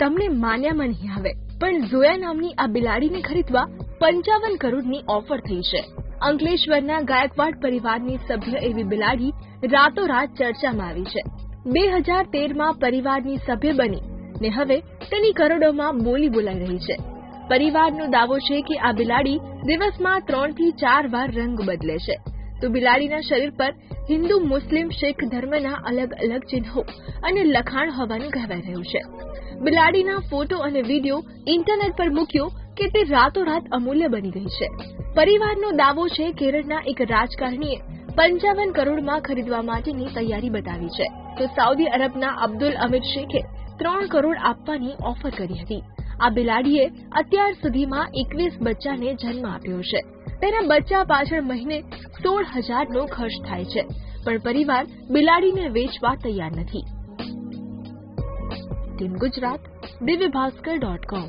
તમને માન્યામાં નહીં આવે, પણ ઝોયા નામની આ બિલાડીને ખરીદવા 55 કરોડની ઓફર થઈ છે. અંકલેશ્વરના ગાયકવાડ પરિવારની સભ્ય એવી બિલાડી રાતોરાત ચર્ચામાં આવી છે. 2013માં પરિવારની સભ્ય બની ને હવે તેની કરોડોમાં બોલી બોલાઈ રહી છે. પરિવારનો દાવો છે કે આ બિલાડી દિવસમાં 3 થી 4 વાર રંગ બદલે છે. તો બિલાડીના શરીર પર હિન્દુ, મુસ્લિમ, શીખ ધર્મના અલગ અલગ ચિહ્નો અને લખાણ હોવાનું કહેવાય રહ્યું છે. બિલાડીના ફોટો અને વિડીયો ઇન્ટરનેટ પર મૂક્યો કે તે રાતોરાત અમૂલ્ય બની ગઈ છે. પરિવારનો દાવો છે કેરળના એક રાજકારણીએ 55 કરોડમાં ખરીદવા માટેની તૈયારી બતાવી છે. તો સાઉદી અરબના અબ્દુલ અમીર શેખે 3 કરોડ આપવાની ઓફર કરી હતી. આ બિલાડીએ અત્યાર સુધીમાં 21 બચ્ચાને જન્મ આપ્યો છે. તેના બચ્ચા પાછળ મહિને 16,000નો ખર્ચ થાય છે, પણ પરિવાર બિલાડીને વેચવા તૈયાર નથી. Team Gujarat, divyabhaskar.com